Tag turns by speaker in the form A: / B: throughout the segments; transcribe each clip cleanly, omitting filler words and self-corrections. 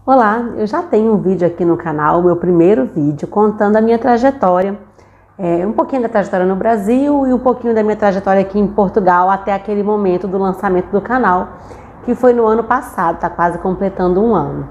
A: Olá, eu já tenho um vídeo aqui no canal, meu primeiro vídeo, contando a minha trajetória, um pouquinho da trajetória no Brasil e um pouquinho da minha trajetória aqui em Portugal até aquele momento do lançamento do canal, que foi no ano passado, está quase completando um ano.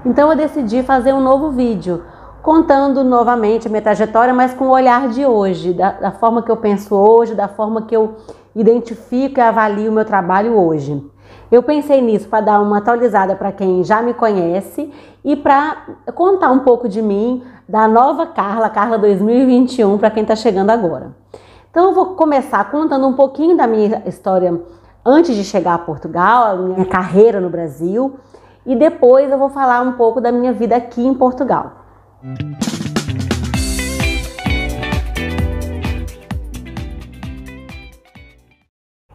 A: Então eu decidi fazer um novo vídeo, contando novamente a minha trajetória, mas com o olhar de hoje, da forma que eu penso hoje, da forma que eu identifico e avalio o meu trabalho hoje. Eu pensei nisso para dar uma atualizada para quem já me conhece e para contar um pouco de mim, da nova Carla 2021, para quem está chegando agora. Então eu vou começar contando um pouquinho da minha história antes de chegar a Portugal, a minha carreira no Brasil, e depois eu vou falar um pouco da minha vida aqui em Portugal.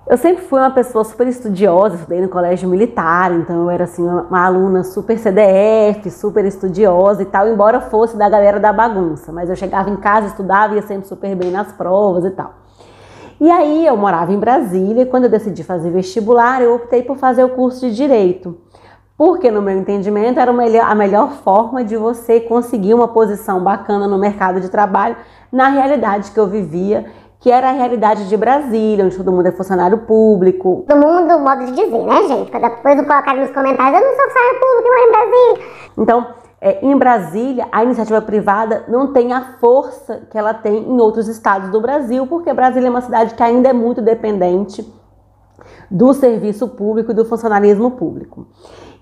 A: Eu sempre fui uma pessoa super estudiosa, estudei no colégio militar, então eu era assim uma aluna super CDF, super estudiosa e tal, embora fosse da galera da bagunça, mas eu chegava em casa, estudava e ia sempre super bem nas provas e tal. E aí eu morava em Brasília e quando eu decidi fazer vestibular, eu optei por fazer o curso de Direito, porque no meu entendimento era a melhor forma de você conseguir uma posição bacana no mercado de trabalho na realidade que eu vivia, que era a realidade de Brasília, onde todo mundo é funcionário público.
B: Todo mundo, modo de dizer, né, gente? Para depois não colocarem nos comentários, eu não sou funcionário público, eu moro em Brasília.
A: Então, em Brasília, a iniciativa privada não tem a força que ela tem em outros estados do Brasil, porque Brasília é uma cidade que ainda é muito dependente do serviço público e do funcionalismo público.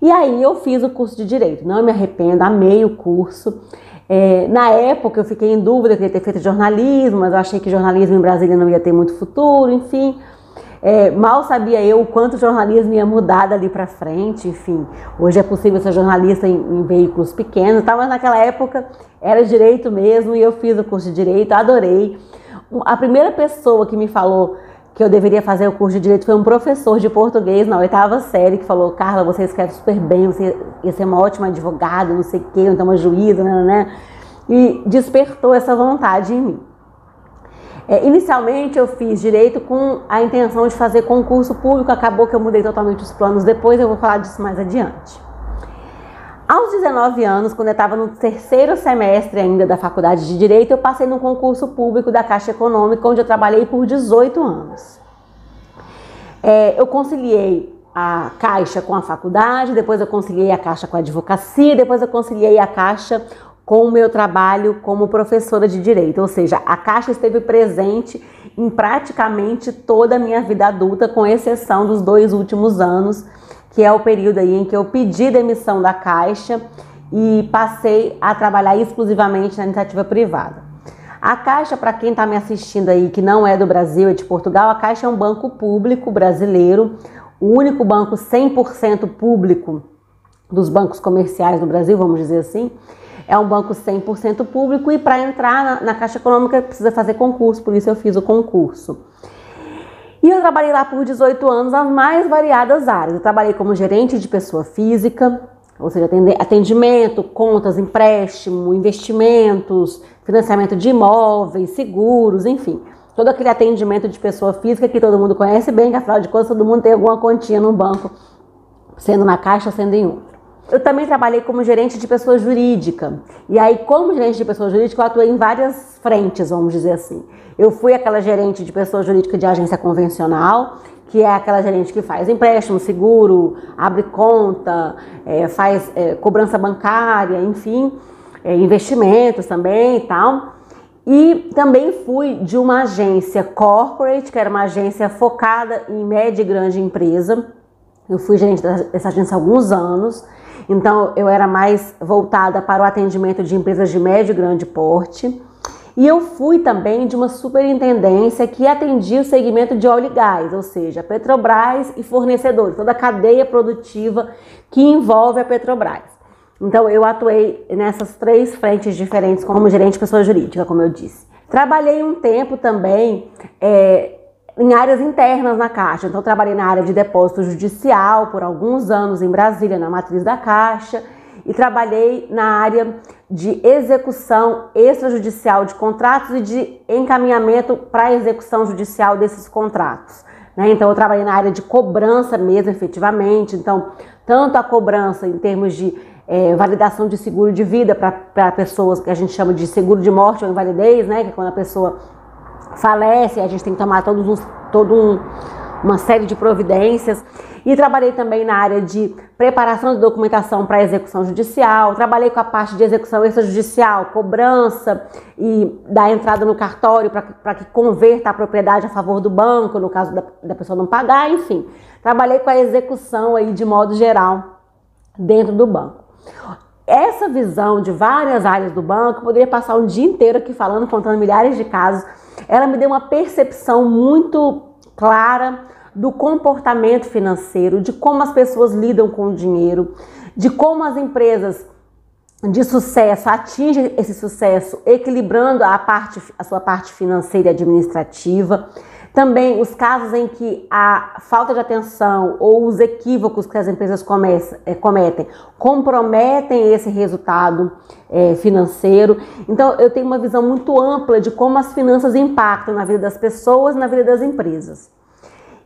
A: E aí eu fiz o curso de Direito, não me arrependo, amei o curso. Na época eu fiquei em dúvida, eu queria ter feito jornalismo, mas eu achei que jornalismo em Brasília não ia ter muito futuro, enfim. Mal sabia eu o quanto o jornalismo ia mudar dali para frente, enfim. Hoje é possível ser jornalista em veículos pequenos, mas naquela época era direito mesmo e eu fiz o curso de Direito, adorei. A primeira pessoa que me falou que eu deveria fazer o curso de Direito foi um professor de português na 8ª série que falou: Carla, você escreve super bem, você ia ser uma ótima advogada, não sei o quê, então uma juíza, né? E despertou essa vontade em mim. Inicialmente eu fiz Direito com a intenção de fazer concurso público, acabou que eu mudei totalmente os planos depois, eu vou falar disso mais adiante. Aos 19 anos, quando eu estava no 3º semestre ainda da faculdade de Direito, eu passei no concurso público da Caixa Econômica, onde eu trabalhei por 18 anos. Eu conciliei a Caixa com a faculdade, depois eu conciliei a Caixa com a advocacia, depois eu conciliei a Caixa com o meu trabalho como professora de Direito. Ou seja, a Caixa esteve presente em praticamente toda a minha vida adulta, com exceção dos 2 últimos anos, que é o período aí em que eu pedi demissão da Caixa e passei a trabalhar exclusivamente na iniciativa privada. A Caixa, para quem está me assistindo aí, que não é do Brasil, é de Portugal, a Caixa é um banco público brasileiro, o único banco 100% público dos bancos comerciais no Brasil, vamos dizer assim. É um banco 100% público e para entrar na Caixa Econômica precisa fazer concurso, por isso eu fiz o concurso. E eu trabalhei lá por 18 anos nas mais variadas áreas. Eu trabalhei como gerente de pessoa física, ou seja, atendimento, contas, empréstimo, investimentos, financiamento de imóveis, seguros, enfim. Todo aquele atendimento de pessoa física que todo mundo conhece bem, que afinal de contas todo mundo tem alguma continha no banco, sendo na Caixa, sendo em outro. Eu também trabalhei como gerente de pessoa jurídica. E aí, como gerente de pessoa jurídica, eu atuei em várias frentes, vamos dizer assim. Eu fui aquela gerente de pessoa jurídica de agência convencional, que é aquela gerente que faz empréstimo, seguro, abre conta, faz cobrança bancária, enfim, investimentos também e tal. E também fui de uma agência corporate, que era uma agência focada em média e grande empresa. Eu fui gerente dessa agência há alguns anos. Então, eu era mais voltada para o atendimento de empresas de médio e grande porte. E eu fui também de uma superintendência que atendia o segmento de óleo e gás, ou seja, Petrobras e fornecedores, toda a cadeia produtiva que envolve a Petrobras. Então, eu atuei nessas 3 frentes diferentes como gerente de pessoa jurídica, como eu disse. Trabalhei um tempo também em áreas internas na Caixa. Então, trabalhei na área de depósito judicial por alguns anos em Brasília, na matriz da Caixa, e trabalhei na área de execução extrajudicial de contratos e de encaminhamento para a execução judicial desses contratos. Então, eu trabalhei na área de cobrança mesmo, efetivamente. Então, tanto a cobrança em termos de validação de seguro de vida para pessoas que a gente chama de seguro de morte ou invalidez, né? Que é quando a pessoa falece, a gente tem que tomar uma série de providências. E trabalhei também na área de preparação de documentação para execução judicial, trabalhei com a parte de execução extrajudicial, cobrança e da entrada no cartório para que converta a propriedade a favor do banco, no caso da pessoa não pagar, enfim. Trabalhei com a execução aí de modo geral dentro do banco. Essa visão de várias áreas do banco, poderia passar um dia inteiro aqui falando, contando milhares de casos, ela me deu uma percepção muito clara do comportamento financeiro, de como as pessoas lidam com o dinheiro, de como as empresas de sucesso atingem esse sucesso equilibrando a sua parte financeira e administrativa. Também os casos em que a falta de atenção ou os equívocos que as empresas cometem comprometem esse resultado financeiro. Então eu tenho uma visão muito ampla de como as finanças impactam na vida das pessoas e na vida das empresas.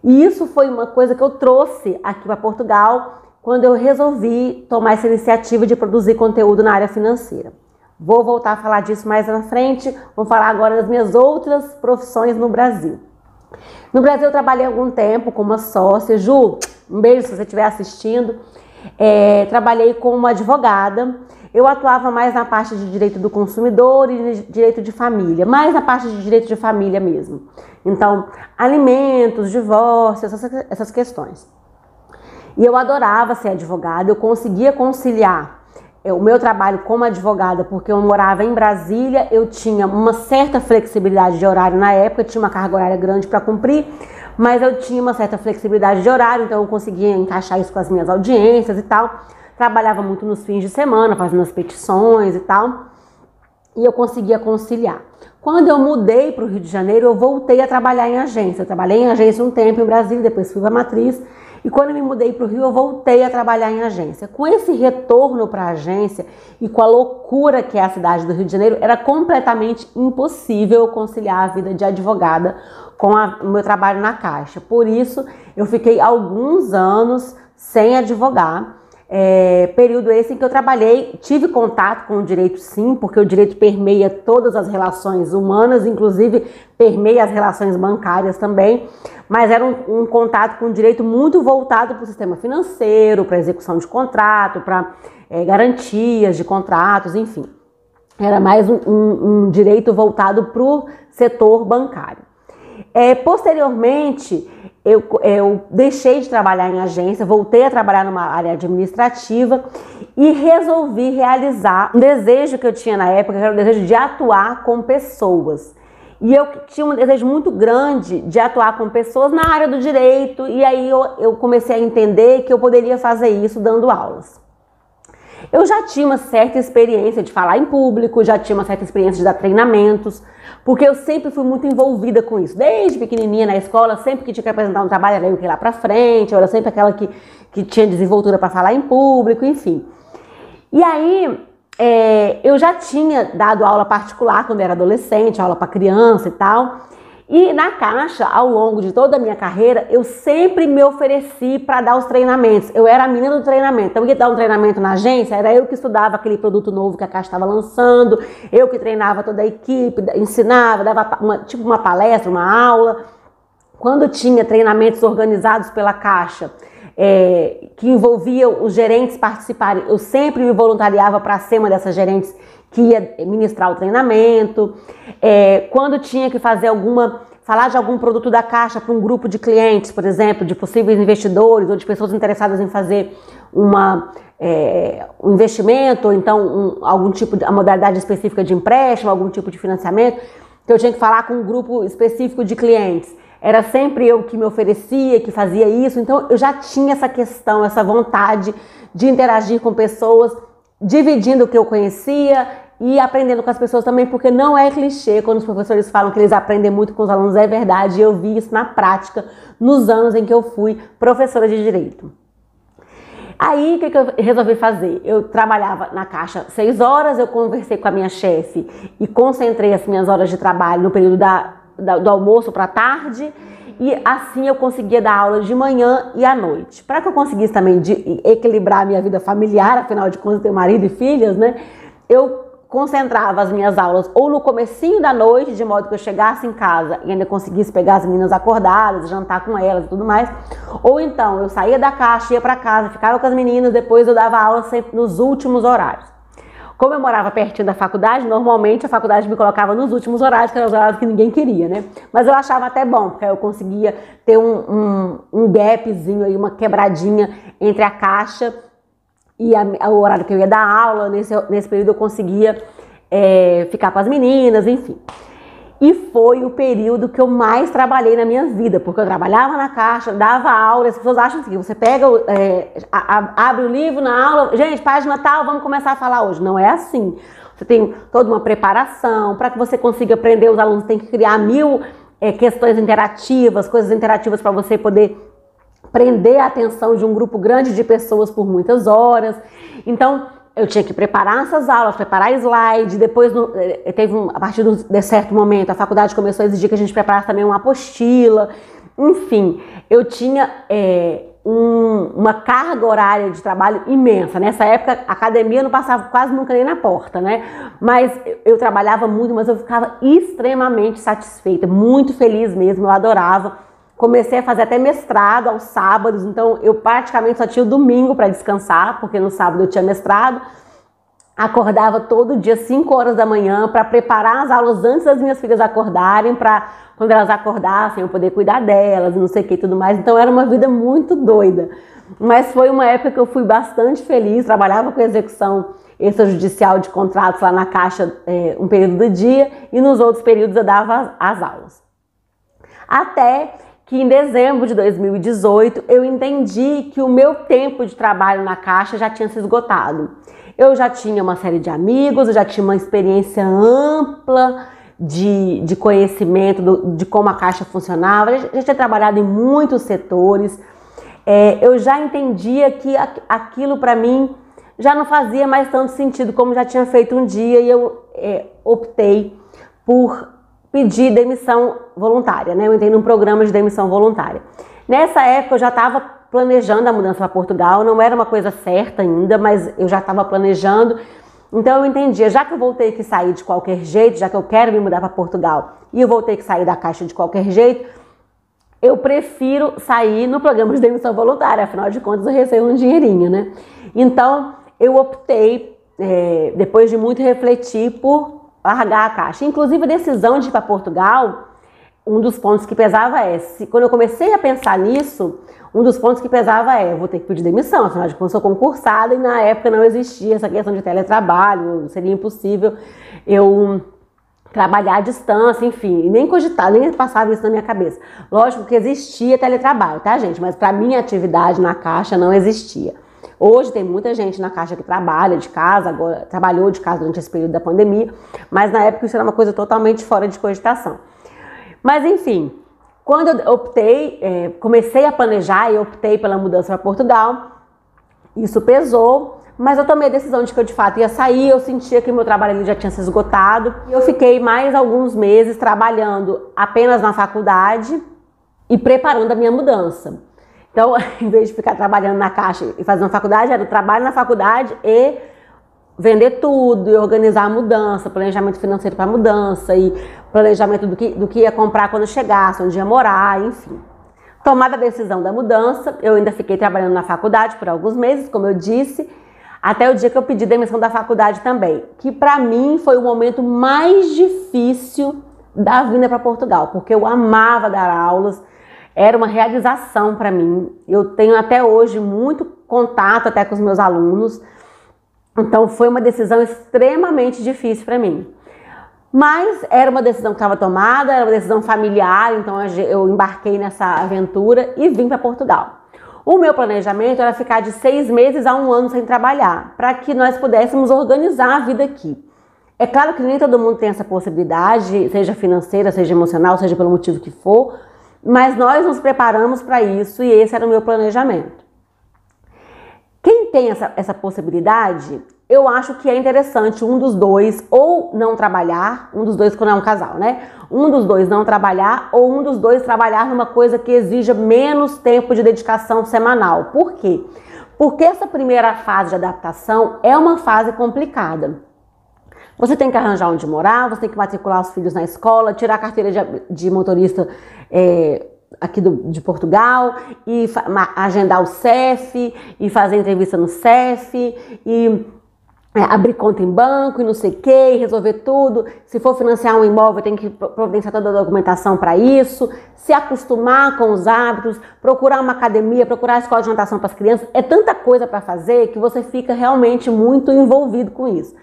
A: E isso foi uma coisa que eu trouxe aqui para Portugal quando eu resolvi tomar essa iniciativa de produzir conteúdo na área financeira. Vou voltar a falar disso mais na frente, vou falar agora das minhas outras profissões no Brasil. No Brasil eu trabalhei algum tempo como sócia. Ju, um beijo se você estiver assistindo. Trabalhei como advogada. Eu atuava mais na parte de direito do consumidor e de direito de família, mais na parte de direito de família mesmo. Então, alimentos, divórcio, essas questões. E eu adorava ser advogada, eu conseguia conciliar o meu trabalho como advogada, porque eu morava em Brasília, eu tinha uma certa flexibilidade de horário na época, tinha uma carga horária grande para cumprir, mas eu tinha uma certa flexibilidade de horário, então eu conseguia encaixar isso com as minhas audiências e tal. Trabalhava muito nos fins de semana, fazendo as petições e tal, e eu conseguia conciliar. Quando eu mudei para o Rio de Janeiro, eu voltei a trabalhar em agência. Eu trabalhei em agência um tempo em Brasília, depois fui para a Matriz, e quando eu me mudei para o Rio, eu voltei a trabalhar em agência. Com esse retorno para a agência e com a loucura que é a cidade do Rio de Janeiro, era completamente impossível conciliar a vida de advogada com o meu trabalho na Caixa. Por isso, eu fiquei alguns anos sem advogar. Período esse em que eu trabalhei, tive contato com o direito sim, porque o direito permeia todas as relações humanas, inclusive permeia as relações bancárias também, mas era um contato com o direito muito voltado para o sistema financeiro, para execução de contrato, para garantias de contratos, enfim. Era mais um direito voltado para o setor bancário. Posteriormente, eu deixei de trabalhar em agência, voltei a trabalhar numa área administrativa e resolvi realizar um desejo que eu tinha na época, que era o desejo de atuar com pessoas. E eu tinha um desejo muito grande de atuar com pessoas na área do direito, e aí eu comecei a entender que eu poderia fazer isso dando aulas. Eu já tinha uma certa experiência de falar em público, já tinha uma certa experiência de dar treinamentos, porque eu sempre fui muito envolvida com isso. Desde pequenininha na escola, sempre que tinha que apresentar um trabalho, era eu que ia lá pra frente, eu era sempre aquela que tinha desenvoltura para falar em público, enfim. E aí, eu já tinha dado aula particular quando eu era adolescente, aula para criança e tal. E na Caixa, ao longo de toda a minha carreira, eu sempre me ofereci para dar os treinamentos. Eu era a menina do treinamento. Então, eu ia dar um treinamento na agência, era eu que estudava aquele produto novo que a Caixa estava lançando, eu que treinava toda a equipe, ensinava, dava uma palestra, uma aula. Quando tinha treinamentos organizados pela Caixa, que envolviam os gerentes participarem, eu sempre me voluntariava para ser uma dessas gerentes que ia ministrar o treinamento. Quando tinha que falar de algum produto da Caixa para um grupo de clientes, por exemplo, de possíveis investidores ou de pessoas interessadas em fazer um investimento, ou então algum tipo de modalidade específica de empréstimo, algum tipo de financiamento, que eu tinha que falar com um grupo específico de clientes. Era sempre eu que me oferecia, que fazia isso, então eu já tinha essa questão, essa vontade de interagir com pessoas, dividindo o que eu conhecia e aprendendo com as pessoas também, porque não é clichê quando os professores falam que eles aprendem muito com os alunos, é verdade, eu vi isso na prática nos anos em que eu fui professora de Direito. Aí, o que eu resolvi fazer? Eu trabalhava na Caixa 6 horas, eu conversei com a minha chefe e concentrei as minhas horas de trabalho no período do almoço para tarde, E assim eu conseguia dar aula de manhã e à noite. Para que eu conseguisse também equilibrar a minha vida familiar, afinal de contas eu tenho marido e filhas, né? Eu concentrava as minhas aulas ou no comecinho da noite, de modo que eu chegasse em casa e ainda conseguisse pegar as meninas acordadas, jantar com elas e tudo mais. Ou então eu saía da Caixa, ia para casa, ficava com as meninas, depois eu dava aula sempre nos últimos horários. Como eu morava pertinho da faculdade, normalmente a faculdade me colocava nos últimos horários, que eram os horários que ninguém queria, né? Mas eu achava até bom, porque eu conseguia ter um gapzinho aí, uma quebradinha entre a Caixa e o horário que eu ia dar aula. Nesse período eu conseguia ficar com as meninas, enfim. E foi o período que eu mais trabalhei na minha vida, porque eu trabalhava na Caixa, dava aula. As pessoas acham assim, você pega, abre o livro na aula, gente, página tal, vamos começar a falar hoje. Não é assim. Você tem toda uma preparação, para que você consiga aprender, os alunos têm que criar 1000 questões interativas, coisas interativas para você poder prender a atenção de um grupo grande de pessoas por muitas horas. Então, eu tinha que preparar essas aulas, preparar slide. Depois, a partir de certo momento, a faculdade começou a exigir que a gente preparasse também uma apostila. Enfim, eu tinha uma carga horária de trabalho imensa. Nessa época, a academia não passava quase nunca nem na porta, né? Mas eu trabalhava muito, mas eu ficava extremamente satisfeita, muito feliz mesmo, eu adorava. Comecei a fazer até mestrado aos sábados, então eu praticamente só tinha o domingo para descansar, porque no sábado eu tinha mestrado. Acordava todo dia 5 horas da manhã para preparar as aulas antes das minhas filhas acordarem, para quando elas acordassem eu poder cuidar delas, não sei o que e tudo mais. Então era uma vida muito doida. Mas foi uma época que eu fui bastante feliz, trabalhava com execução extrajudicial de contratos lá na Caixa um período do dia, e nos outros períodos eu dava as aulas. Até que em dezembro de 2018 eu entendi que o meu tempo de trabalho na Caixa já tinha se esgotado. Eu já tinha uma série de amigos, eu já tinha uma experiência ampla de conhecimento de como a Caixa funcionava, eu já tinha trabalhado em muitos setores. Eu já entendia que aquilo para mim já não fazia mais tanto sentido como já tinha feito um dia, e eu optei por pedir demissão voluntária, né? Eu entrei num programa de demissão voluntária. Nessa época eu já estava planejando a mudança para Portugal, não era uma coisa certa ainda, mas eu já estava planejando. Então eu entendia, já que eu vou ter que sair de qualquer jeito, já que eu quero me mudar para Portugal e eu vou ter que sair da Caixa de qualquer jeito, eu prefiro sair no programa de demissão voluntária, afinal de contas eu recebo um dinheirinho, né? Então eu optei, depois de muito refletir, por largar a Caixa. Inclusive a decisão de ir para Portugal, um dos pontos que pesava quando eu comecei a pensar nisso, um dos pontos que pesava eu vou ter que pedir demissão, afinal de contas eu sou concursada e na época não existia essa questão de teletrabalho, seria impossível eu trabalhar à distância, enfim, nem cogitar, nem passava isso na minha cabeça. Lógico que existia teletrabalho, tá, gente? Mas para minha atividade na Caixa não existia. Hoje tem muita gente na Caixa que trabalha de casa, agora trabalhou de casa durante esse período da pandemia, mas na época isso era uma coisa totalmente fora de cogitação. Mas enfim, quando eu optei, comecei a planejar e optei pela mudança para Portugal, isso pesou, mas eu tomei a decisão de que eu de fato ia sair. Eu sentia que o meu trabalho ali já tinha se esgotado, e eu fiquei mais alguns meses trabalhando apenas na faculdade e preparando a minha mudança. Então, em vez de ficar trabalhando na Caixa e fazendo faculdade, era o trabalho na faculdade e vender tudo, e organizar a mudança, planejamento financeiro para a mudança, e planejamento do que ia comprar quando chegasse, onde ia morar, enfim. Tomada a decisão da mudança, eu ainda fiquei trabalhando na faculdade por alguns meses, como eu disse, até o dia que eu pedi demissão da faculdade também, que para mim foi o momento mais difícil da vinda para Portugal, porque eu amava dar aulas, era uma realização para mim. Eu tenho até hoje muito contato até com os meus alunos, então foi uma decisão extremamente difícil para mim. Mas era uma decisão que estava tomada, era uma decisão familiar, então eu embarquei nessa aventura e vim para Portugal. O meu planejamento era ficar de 6 meses a 1 ano sem trabalhar, para que nós pudéssemos organizar a vida aqui. É claro que nem todo mundo tem essa possibilidade, seja financeira, seja emocional, seja pelo motivo que for, mas nós nos preparamos para isso e esse era o meu planejamento. Quem tem essa possibilidade eu acho que é interessante um dos dois ou não trabalhar, um dos dois quando é um casal, né? Um dos dois não trabalhar ou um dos dois trabalhar numa coisa que exija menos tempo de dedicação semanal. Por quê? Porque essa primeira fase de adaptação é uma fase complicada. Você tem que arranjar onde morar, você tem que matricular os filhos na escola, tirar a carteira de motorista aqui de Portugal, e agendar o CEF, e fazer entrevista no CEF, e abrir conta em banco, e não sei o que, resolver tudo. Se for financiar um imóvel, tem que providenciar toda a documentação para isso, se acostumar com os hábitos, procurar uma academia, procurar a escola de natação para as crianças. É tanta coisa para fazer que você fica realmente muito envolvido com isso.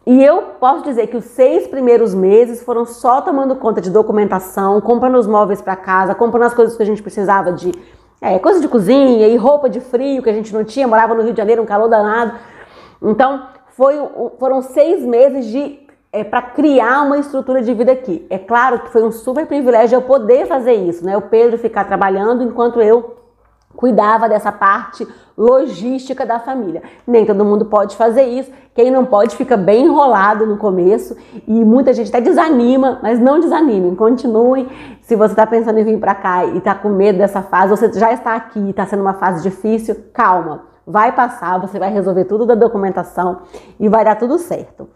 A: E eu posso dizer que os 6 primeiros meses foram só tomando conta de documentação, comprando os móveis para casa, comprando as coisas que a gente precisava de coisa de cozinha e roupa de frio que a gente não tinha, morava no Rio de Janeiro, um calor danado. Então foram 6 meses para criar uma estrutura de vida aqui. É claro que foi um super privilégio eu poder fazer isso, né? O Pedro ficar trabalhando enquanto eu cuidava dessa parte logística da família. Nem todo mundo pode fazer isso. Quem não pode fica bem enrolado no começo e muita gente até desanima, mas não desanimem, continuem. Se você está pensando em vir para cá e está com medo dessa fase, você já está aqui e está sendo uma fase difícil, calma, vai passar, você vai resolver tudo da documentação e vai dar tudo certo.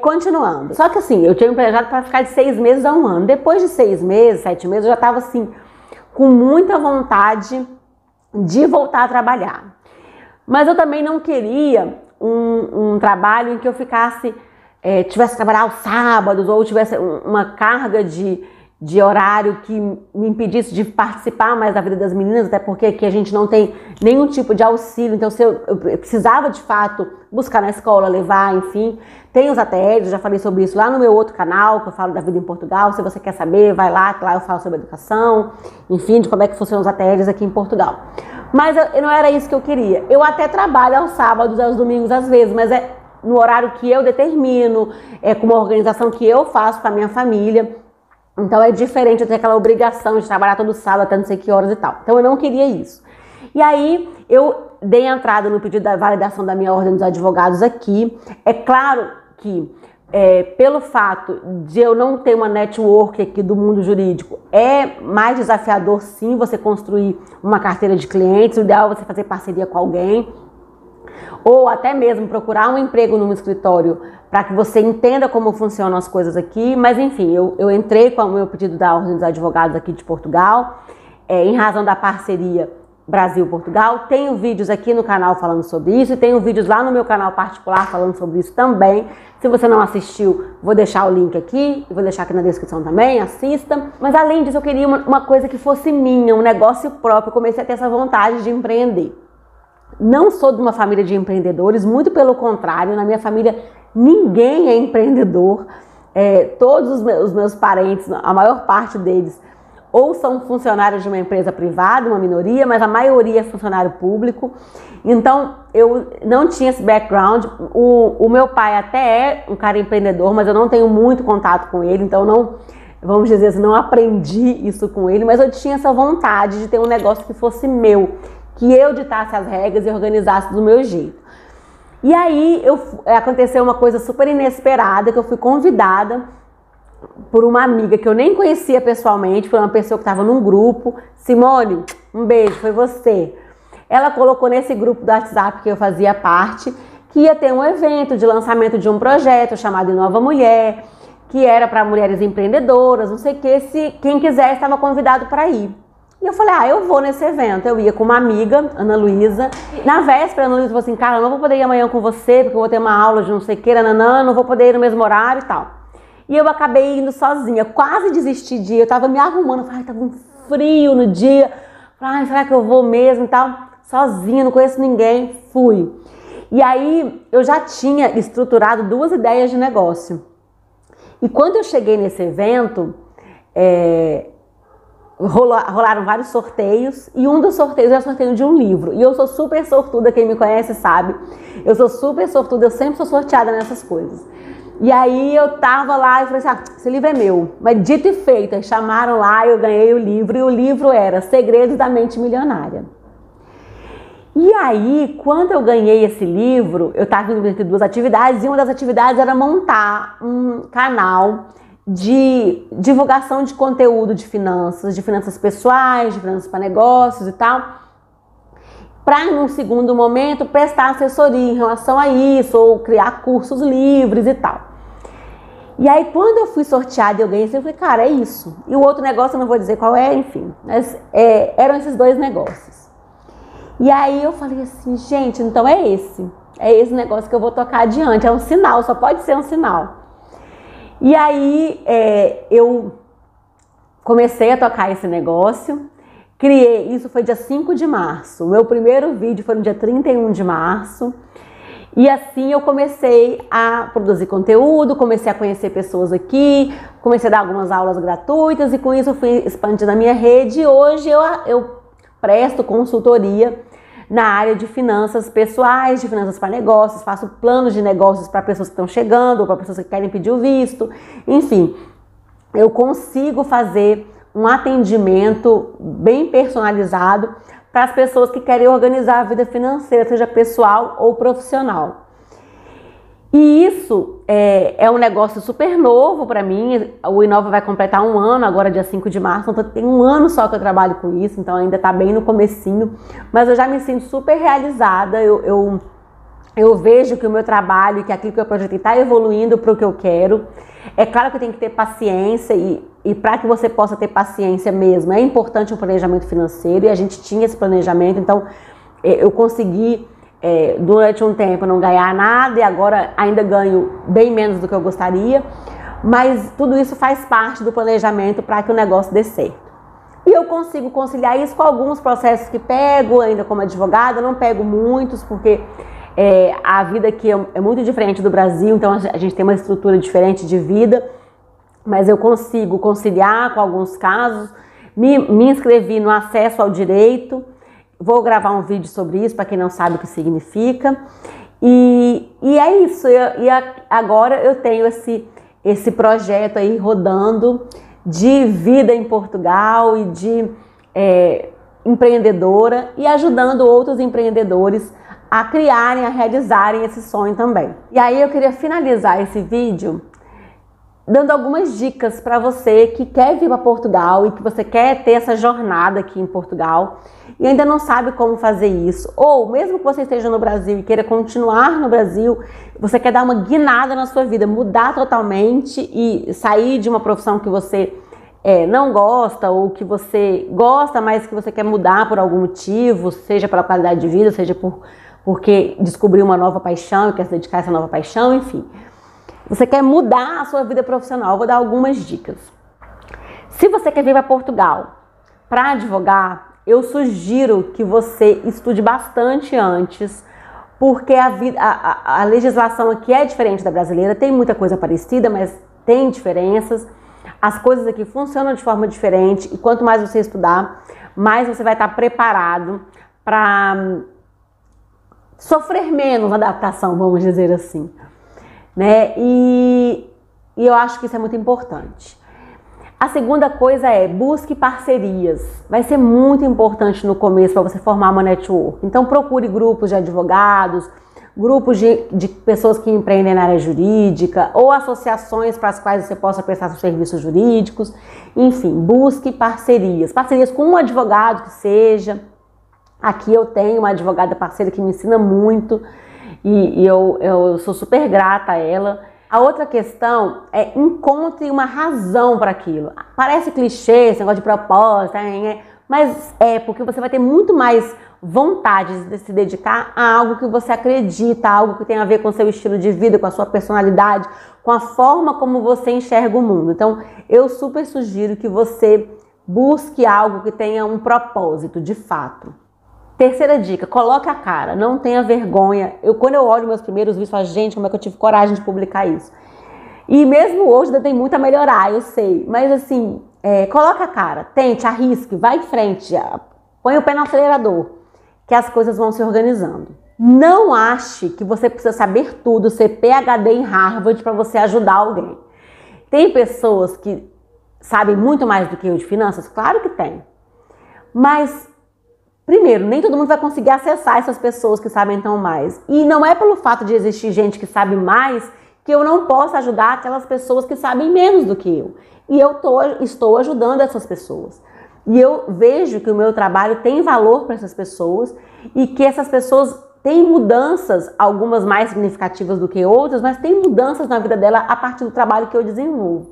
A: Continuando. Só que assim, eu tinha me planejado para ficar de 6 meses a 1 ano. Depois de 6 meses, 7 meses, eu já estava assim, com muita vontade de voltar a trabalhar. Mas eu também não queria um trabalho em que eu tivesse que trabalhar aos sábados ou tivesse uma carga de horário que me impedisse de participar mais da vida das meninas, até porque aqui a gente não tem nenhum tipo de auxílio, então se eu precisava de fato buscar na escola, levar, enfim. Tem os ATLs, já falei sobre isso lá no meu outro canal, que eu falo da vida em Portugal. Se você quer saber, vai lá, que lá eu falo sobre educação, enfim, de como é que funcionam os ATLs aqui em Portugal. Mas não era isso que eu queria. Eu até trabalho aos sábados, aos domingos às vezes, mas é no horário que eu determino, com uma organização que eu faço com a minha família. Então é diferente eu ter aquela obrigação de trabalhar todo sábado até não sei que horas e tal. Então eu não queria isso. E aí eu dei entrada no pedido da validação da minha ordem dos advogados aqui. É claro que pelo fato de eu não ter uma network aqui do mundo jurídico, é mais desafiador sim você construir uma carteira de clientes. O ideal é você fazer parceria com alguém, ou até mesmo procurar um emprego num escritório para que você entenda como funcionam as coisas aqui. Mas enfim, eu entrei com o meu pedido da ordem dos advogados aqui de Portugal, em razão da parceria Brasil-Portugal. Tenho vídeos aqui no canal falando sobre isso e tenho vídeos lá no meu canal particular falando sobre isso também. Se você não assistiu, vou deixar o link aqui e vou deixar aqui na descrição também, assista. Mas além disso, eu queria uma coisa que fosse minha, um negócio próprio. Eu comecei a ter essa vontade de empreender. Não sou de uma família de empreendedores, muito pelo contrário, na minha família ninguém é empreendedor. Todos os meus parentes, a maior parte deles, ou são funcionários de uma empresa privada, uma minoria, mas a maioria é funcionário público. Então eu não tinha esse background. O meu pai até é um cara empreendedor, mas eu não tenho muito contato com ele, então não, vamos dizer assim, não aprendi isso com ele, mas eu tinha essa vontade de ter um negócio que fosse meu, que eu ditasse as regras e organizasse do meu jeito. E aí aconteceu uma coisa super inesperada, que eu fui convidada por uma amiga que eu nem conhecia pessoalmente, foi uma pessoa que estava num grupo. Simone, um beijo, foi você. Ela colocou nesse grupo do WhatsApp que eu fazia parte, que ia ter um evento de lançamento de um projeto chamado Nova Mulher, que era para mulheres empreendedoras, não sei o que, se quem quiser estava convidado para ir. E eu falei, eu vou nesse evento. Eu ia com uma amiga, Ana Luísa. Na véspera, a Ana Luísa falou assim, cara, eu não vou poder ir amanhã com você, porque eu vou ter uma aula de não sei o que, nananã, não vou poder ir no mesmo horário e tal. E eu acabei indo sozinha, quase desisti de ir. Eu tava me arrumando, falei, tava um frio no dia. Falei, será que eu vou mesmo e tal? Sozinha, não conheço ninguém. Fui. E aí, eu já tinha estruturado 2 ideias de negócio. E quando eu cheguei nesse evento, rolaram vários sorteios, e um dos sorteios era o sorteio de um livro. E eu sou super sortuda, quem me conhece sabe. Eu sou super sortuda, eu sempre sou sorteada nessas coisas. E aí eu tava lá e falei assim, esse livro é meu. Mas dito e feito, aí chamaram lá, eu ganhei o livro, e o livro era Segredos da Mente Milionária. E aí, quando eu ganhei esse livro, eu estava indo entre duas atividades, e uma das atividades era montar um canal de divulgação de conteúdo de finanças pessoais, de finanças para negócios e tal, para, em um segundo momento, prestar assessoria em relação a isso, ou criar cursos livres e tal. E aí, quando eu fui sorteada e eu ganhei, eu falei, cara, é isso. E o outro negócio, eu não vou dizer qual é, enfim. Mas eram esses dois negócios. E aí eu falei assim, gente, então é esse negócio que eu vou tocar adiante. É um sinal, só pode ser um sinal. E aí eu comecei a tocar esse negócio. Criei, isso foi dia 5 de março. O meu primeiro vídeo foi no dia 31 de março. E assim eu comecei a produzir conteúdo, comecei a conhecer pessoas aqui, comecei a dar algumas aulas gratuitas e com isso eu fui expandindo a minha rede. E hoje eu presto consultoria na área de finanças pessoais, de finanças para negócios, faço planos de negócios para pessoas que estão chegando, ou para pessoas que querem pedir o visto, enfim, eu consigo fazer um atendimento bem personalizado para as pessoas que querem organizar a vida financeira, seja pessoal ou profissional. E isso é um negócio super novo para mim. O Inova vai completar um ano, agora dia 5 de março, então tem um ano só que eu trabalho com isso, então ainda está bem no comecinho, mas eu já me sinto super realizada. Eu vejo que o meu trabalho, que aquilo que eu projetei está evoluindo para o que eu quero. É claro que eu tenho que ter paciência e para que você possa ter paciência mesmo, é importante um planejamento financeiro e a gente tinha esse planejamento, então eu consegui durante um tempo não ganhar nada e agora ainda ganho bem menos do que eu gostaria, mas tudo isso faz parte do planejamento para que o negócio dê certo. E eu consigo conciliar isso com alguns processos que pego ainda como advogada, não pego muitos porque a vida aqui é muito diferente do Brasil, então a gente tem uma estrutura diferente de vida, mas eu consigo conciliar com alguns casos. Me inscrevi no acesso ao direito. Vou gravar um vídeo sobre isso, para quem não sabe o que significa. E é isso. Agora eu tenho esse projeto aí rodando de vida em Portugal e de empreendedora e ajudando outros empreendedores a criarem, a realizarem esse sonho também. E aí eu queria finalizar esse vídeo dando algumas dicas para você que quer vir para Portugal e que você quer ter essa jornada aqui em Portugal e ainda não sabe como fazer isso, ou mesmo que você esteja no Brasil e queira continuar no Brasil, você quer dar uma guinada na sua vida, mudar totalmente e sair de uma profissão que você não gosta ou que você gosta, mas que você quer mudar por algum motivo, seja pela qualidade de vida, seja porque descobriu uma nova paixão e quer se dedicar a essa nova paixão, enfim. Você quer mudar a sua vida profissional, eu vou dar algumas dicas. Se você quer vir para Portugal para advogar, eu sugiro que você estude bastante antes, porque a legislação aqui é diferente da brasileira, tem muita coisa parecida, mas tem diferenças. As coisas aqui funcionam de forma diferente e quanto mais você estudar, mais você vai estar preparado para sofrer menos adaptação, vamos dizer assim. Né? E eu acho que isso é muito importante. A segunda coisa busque parcerias. Vai ser muito importante no começo para você formar uma network. Então procure grupos de advogados, grupos de pessoas que empreendem na área jurídica ou associações para as quais você possa prestar seus serviços jurídicos. Enfim, busque parcerias. Parcerias com um advogado que seja. Aqui eu tenho uma advogada parceira que me ensina muito. E eu sou super grata a ela. A outra questão é encontre uma razão para aquilo. Parece clichê, esse negócio de propósito, mas porque você vai ter muito mais vontade de se dedicar a algo que você acredita, algo que tem a ver com o seu estilo de vida, com a sua personalidade, com a forma como você enxerga o mundo. Então, eu super sugiro que você busque algo que tenha um propósito, de fato. Terceira dica, coloque a cara, não tenha vergonha. Quando eu olho meus primeiros vídeos, falo, gente, como é que eu tive coragem de publicar isso? E mesmo hoje ainda tem muito a melhorar, eu sei. Mas assim, coloque a cara, tente, arrisque, vai em frente, põe o pé no acelerador, que as coisas vão se organizando. Não ache que você precisa saber tudo, ser PhD em Harvard para você ajudar alguém. Tem pessoas que sabem muito mais do que eu de finanças? Claro que tem. Mas Primeiro, nem todo mundo vai conseguir acessar essas pessoas que sabem tão mais. E não é pelo fato de existir gente que sabe mais que eu não possa ajudar aquelas pessoas que sabem menos do que eu. E eu estou ajudando essas pessoas. E eu vejo que o meu trabalho tem valor para essas pessoas e que essas pessoas têm mudanças, algumas mais significativas do que outras, mas tem mudanças na vida dela a partir do trabalho que eu desenvolvo.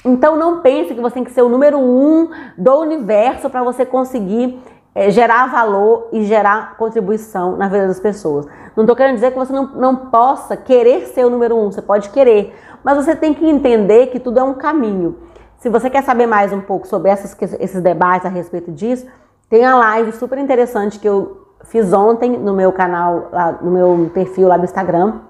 A: Então não pense que você tem que ser o número 1 do universo para você conseguir gerar valor e gerar contribuição na vida das pessoas. Não estou querendo dizer que você não possa querer ser o número 1, você pode querer, mas você tem que entender que tudo é um caminho. Se você quer saber mais um pouco sobre esses debates a respeito disso, tem a live super interessante que eu fiz ontem no meu canal, no meu perfil lá do Instagram,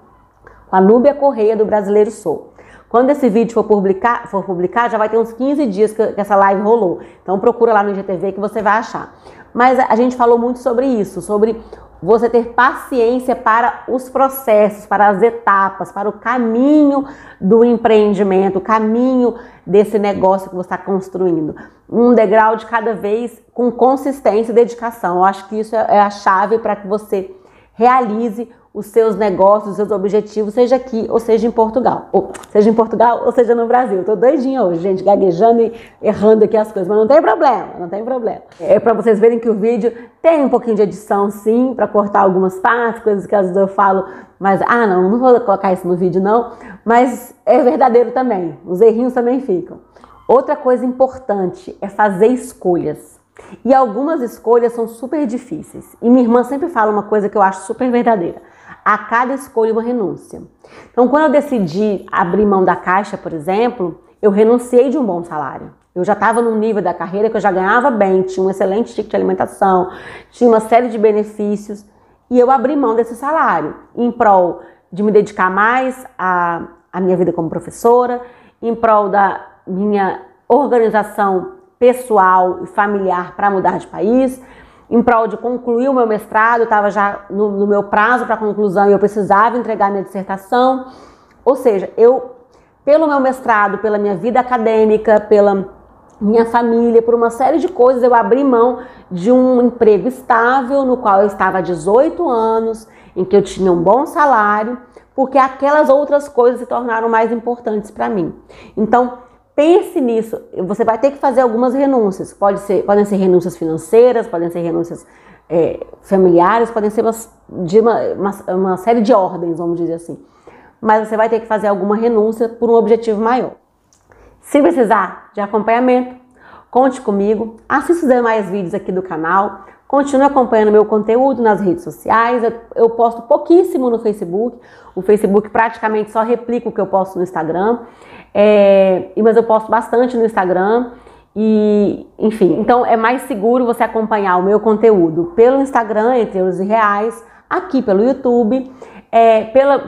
A: com a Núbia Correia do Brasileiro Sou. Quando esse vídeo for publicar, já vai ter uns 15 dias que essa live rolou. Então procura lá no IGTV que você vai achar. Mas a gente falou muito sobre isso, sobre você ter paciência para os processos, para as etapas, para o caminho do empreendimento, o caminho desse negócio que você está construindo. Um degrau de cada vez, com consistência e dedicação. Eu acho que isso é a chave para que você realize os seus negócios, os seus objetivos, seja aqui ou seja em Portugal. Ou seja no Brasil. Eu tô doidinha hoje, gente, gaguejando e errando aqui as coisas, mas não tem problema, não tem problema. É para vocês verem que o vídeo tem um pouquinho de edição, sim, para cortar algumas partes, coisas que às vezes eu falo, mas, não vou colocar isso no vídeo não, mas é verdadeiro também, os errinhos também ficam. Outra coisa importante é fazer escolhas. E algumas escolhas são super difíceis. E minha irmã sempre fala uma coisa que eu acho super verdadeira. A cada escolha uma renúncia. Então, quando eu decidi abrir mão da Caixa, por exemplo, eu renunciei de um bom salário. Eu já estava num nível da carreira que eu já ganhava bem, tinha um excelente ticket de alimentação, tinha uma série de benefícios, e eu abri mão desse salário em prol de me dedicar mais à minha vida como professora, em prol da minha organização pessoal e familiar para mudar de país, em prol de concluir o meu mestrado, eu estava já no meu prazo para conclusão e eu precisava entregar minha dissertação. Ou seja, pelo meu mestrado, pela minha vida acadêmica, pela minha família, por uma série de coisas, eu abri mão de um emprego estável, no qual eu estava há 18 anos, em que eu tinha um bom salário, porque aquelas outras coisas se tornaram mais importantes para mim. Então, pense nisso, você vai ter que fazer algumas renúncias, podem ser renúncias financeiras, podem ser renúncias familiares, podem ser uma série de ordens, vamos dizer assim. Mas você vai ter que fazer alguma renúncia por um objetivo maior. Se precisar de acompanhamento, conte comigo, assista os demais vídeos aqui do canal, continue acompanhando meu conteúdo nas redes sociais, eu posto pouquíssimo no Facebook, o Facebook praticamente só replica o que eu posto no Instagram, mas eu posto bastante no Instagram, e enfim, então é mais seguro você acompanhar o meu conteúdo pelo Instagram, entre euros e reais, aqui pelo YouTube,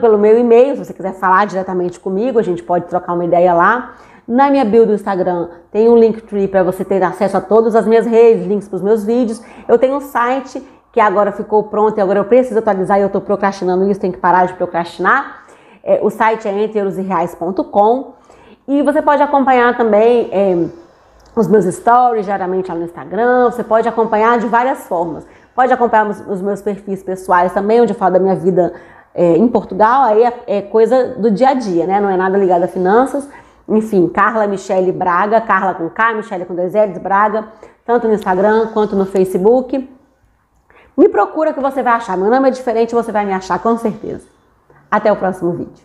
A: pelo meu e-mail, se você quiser falar diretamente comigo, a gente pode trocar uma ideia lá. Na minha bio do Instagram tem um Linktree para você ter acesso a todas as minhas redes, links para os meus vídeos. Eu tenho um site que agora ficou pronto e agora eu preciso atualizar e eu estou procrastinando isso, tenho que parar de procrastinar. O site é entreeurosreais.com e você pode acompanhar também os meus stories diariamente lá no Instagram, você pode acompanhar de várias formas. Pode acompanhar os meus perfis pessoais também, onde eu falo da minha vida em Portugal, aí é coisa do dia a dia, né? Não é nada ligado a finanças. Enfim, Carla Michele Braga, Carla com K, Michele com 2 L's, Braga, tanto no Instagram quanto no Facebook. Me procura que você vai achar. Meu nome é diferente, você vai me achar com certeza. Até o próximo vídeo.